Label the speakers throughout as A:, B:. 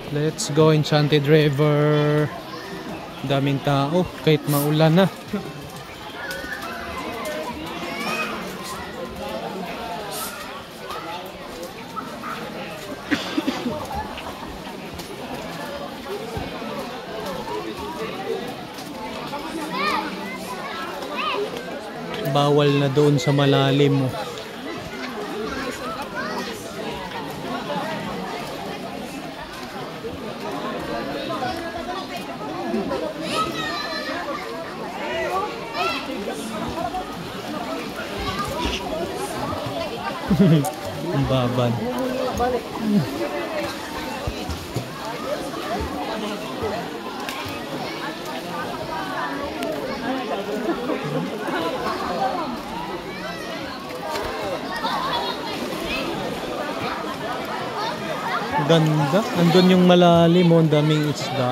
A: Let's go Enchanted River. Daming tao kahit maulan na. Bawal na doon sa malalim mo. Ang baban. Ganda. Andun yung malalim mo, ang daming isda.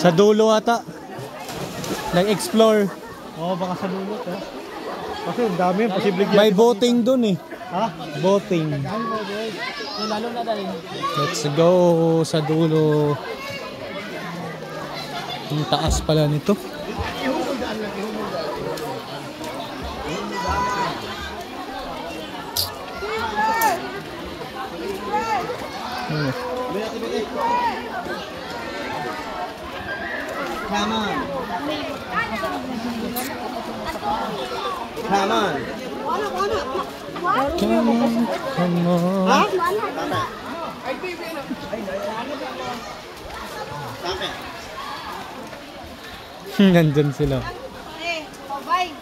A: Sa dulo ata. Nag-explore.
B: Oo, baka sa dulo to. Kasi dami yung posible.
A: May boating dun eh.
B: Ha?
A: Boating.
B: Lalo na dali.
A: Let's go sa dulo. Ang taas pala nito.
B: Come on. Come on.
A: Come on, come on.
B: Ha?
A: Nandun sila.
C: Sabay.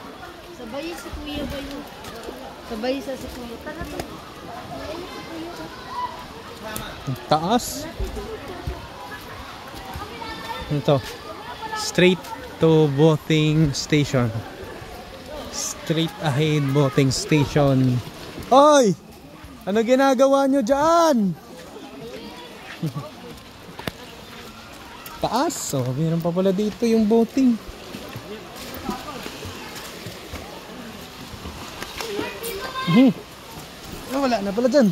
C: Sabay si Kuya Bayo. Sabay sa si Kuya. Tara to.
A: Ang taas. Ito. Straight to boating station. Straight ahead boating station. Oy! Ano ginagawa nyo dyan? Taas. So, meron pa pala dito yung boating. Wala na pala dyan.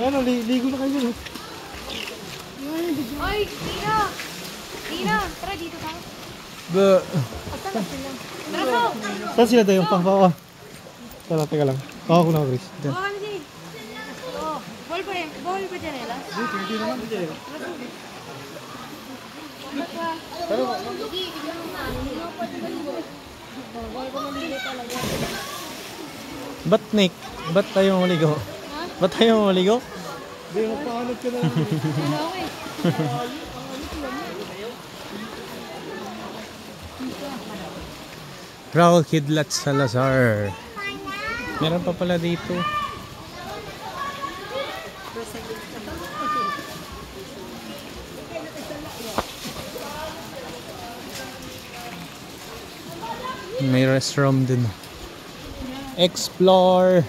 B: Ano, ligo na kayo.
C: Ay, Tina! Tina, tara dito ka. Asan na sila? Tara to!
B: Saan sila tayo? Pangbawa. Teka lang. Baka ko na, Chris.
C: Baka kami din. Oo. Bawal pa dyan, Ella?
B: Hindi naman.
A: Ba't Nick? Ba't tayo maligo? Ba't tayo maligo?
B: Hindi, magpahanap ka na.
C: Wala ako eh.
A: Raul Kidlat Salazar. Meron pa pala dito. May restroom din. Explore.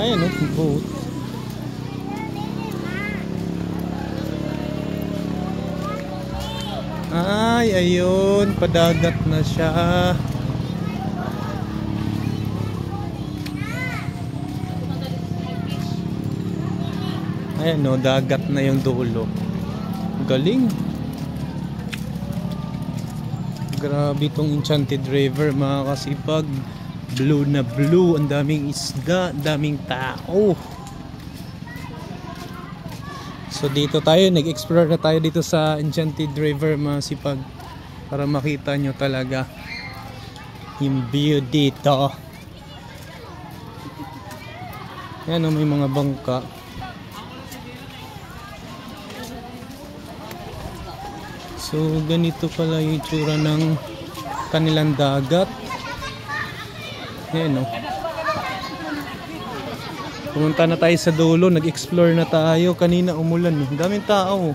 A: Ayan o, boat. Ay, ayun, padagat na siya. Ayan o, dagat na yung dulo. Galing. Grabe itong Enchanted River, mga kasipag. Blue na blue, ang daming isda, ang daming tao. So dito tayo, nag-explore na tayo dito sa Enchanted River mga sipag, para makita nyo talaga yung view dito. Yan o, may mga bangka. So ganito pala yung itsura ng kanilang dagat. Yan o. Pumunta na tayo sa dulo, nag-explore na tayo. Kanina umulan eh. Daming tao.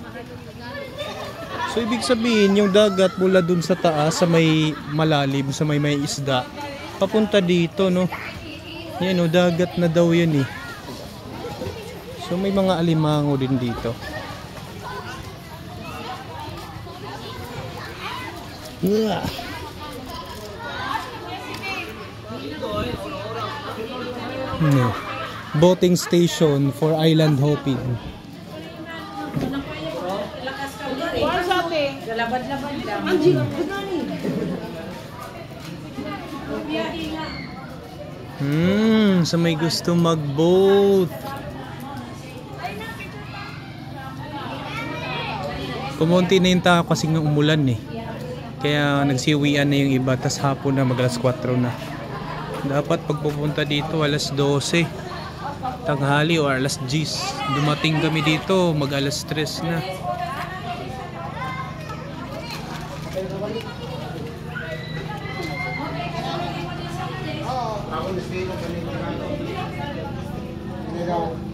A: So ibig sabihin, yung dagat mula dun sa taas, sa may malalim, sa may isda, papunta dito, no? Yan o, dagat na daw yan eh. So may mga alimango din dito. Yeah. No. Boating station for island hopping. Sa may gusto mag-boat. Kumunti na yung tao kasi ng umulan eh. Kaya nagsiwian na yung iba, tas hapon na, mag alas 4 na. Dapat pagpupunta dito alas 12 tanghali o alas 10. Dumating kami dito mag alas 3 na.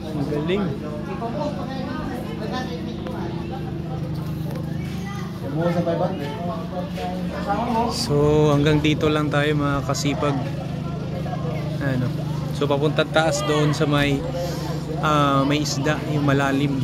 A: Ang galing. So hanggang dito lang tayo mga kasipag. Ano, so papunta taas doon sa may isda, yung malalim.